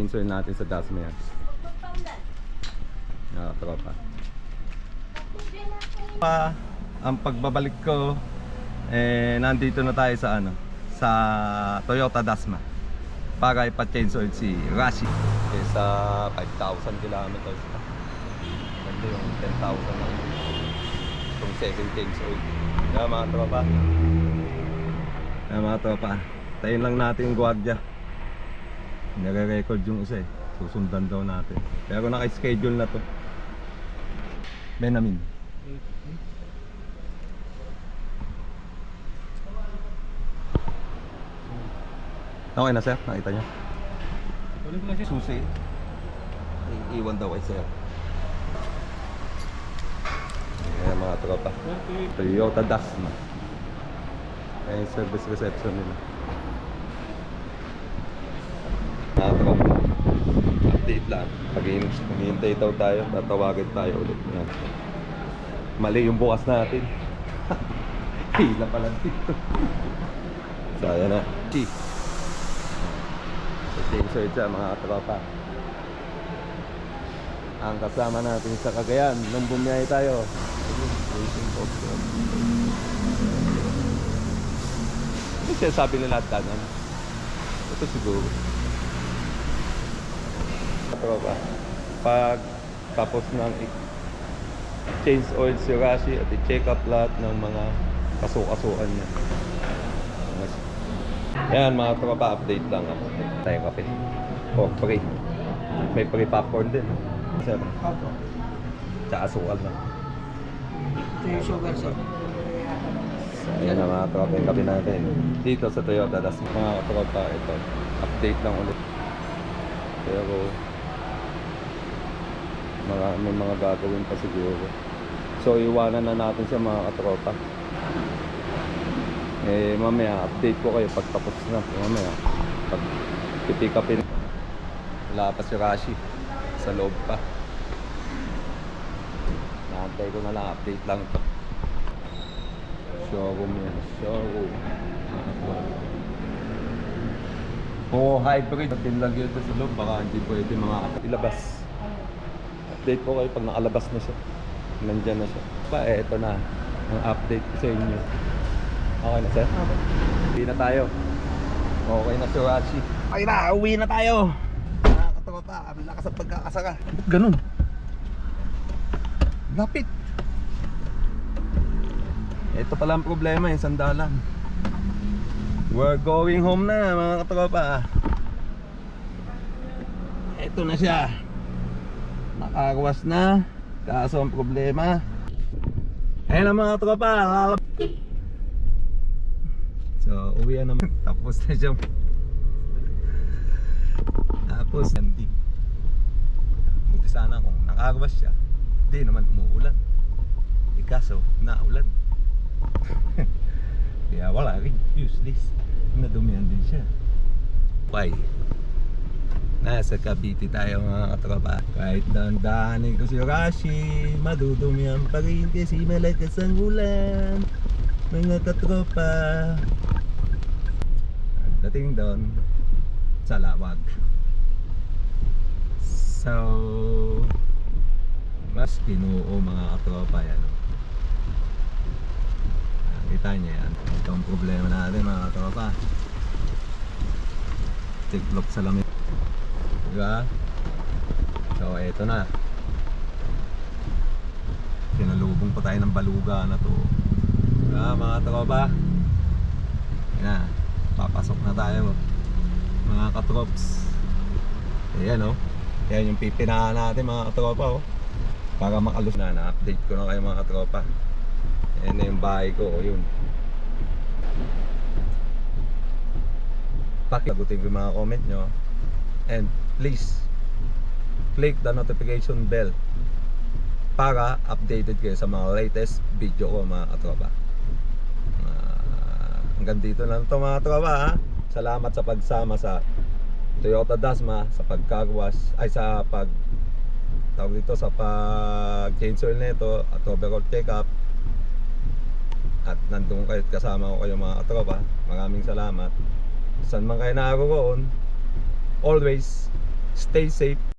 concern natin sa Dasma yan. Tropa. Ang pagbabalik ko, nandito na tayo sa sa Toyota Dasma para ipa-change oil si Rashi. Sa 5,000 kilometers pa. Ganda yung 10,000 lang itong second change oil. Mga tropa, tayo lang natin yung gwardiya. Nare-record yung isa susundan daw natin, pero naka-schedule na to. Benamin. Okay na sir, nakita nyo susi iwan daw kay sir. Ayan mga tropa, Toyota Dasma. Ayan yung service reception nila. Mga tropa, update lang. Maghihintay daw tayo, tatawagin tayo ulit. Ayan. Mali yung bukas natin. Hila pala dito. So ayan na. Search mga tropa. Ang kasama natin sa Cagayan nung bumiyahe tayo. Ano siya sabi nila at kanan? Ito siguro. Tropa, pag tapos ng change oil si Rashi at i-check up lahat ng mga kasukasuan niya. Yan mga tropa, update lang ako. Tayo kape. For free. May free popcorn din. Sir. Opo. Tsaka asukal na. Ito yung sugar sir. So, ayan na mga tropa yung kape natin. Dito sa Toyota Dasma. Mga tropa, ito. Update lang ulit. Pero may mga gagawin pa siguro. So iwanan na natin siya mga katropa. Mamaya update ko kayo pag tapos na. Mamaya pag pipick upin, wala pa si Rashi sa loob pa. Naantay ko na lang, update lang ito. Showroom yan, showroom. Hybrid. Tinlagyan ito sa loob, baka hindi pwede mga ilabas. Update ko kayo pag nakalabas na siya. Nandyan na siya. Ito na ang update ko sa inyo. Okay na sir? Uwi na tayo. Okay na si Rashi. Okay na, uwi na tayo. Mga katropa, ang lakas at pagkakasaka. Ganun. Lapit. Ito pala ang problema, yung sandalan. We're going home na mga katropa. Ito na siya. Nakagawas na. Kaso ang problema, ayun na mga katropa. So, uwi na naman. Tapos na siya. Tapos, hindi. Buti sana kung nakagawas siya, hindi naman umuulan. Kaso, naulan. Kaya wala rin. Useless. Nadumihan din siya. Bye. Nasa Cavite tayo mga katropa. Kahit dahan-dahanin ko si Rashi, madudumihan pa rin kasi malakas ang ulan. Mga katropa. Dating doon sa Lawag. So mas kinuo mga katropa yan. Kita niya yan. Ito ang problema natin mga katropa. Tiklop sa lamig. Diba? So eto na. Kinalubong pa tayo ng baluga na to. Diba mga katropa? Yan na. Papasok na tayo mga katrops. Ayan yan yung pipinahan natin mga katropa para makalus na. Na-update ko na kayo mga katropa. Ayan na yung bahay ko yun. Pakilagutin ko yung mga comment nyo. And please click the notification bell para updated kayo sa mga latest video ko mga katropa. Hanggang dito lang ito mga tropa. Salamat sa pagsama sa Toyota Dasma, sa pag-carwash, ay sa pag tawag dito, sa pag-change oil nito at overall check-up. At nandun kayo at kasama ko kayo mga tropa. Maraming salamat. Saan man kayo naroon, always Stay safe.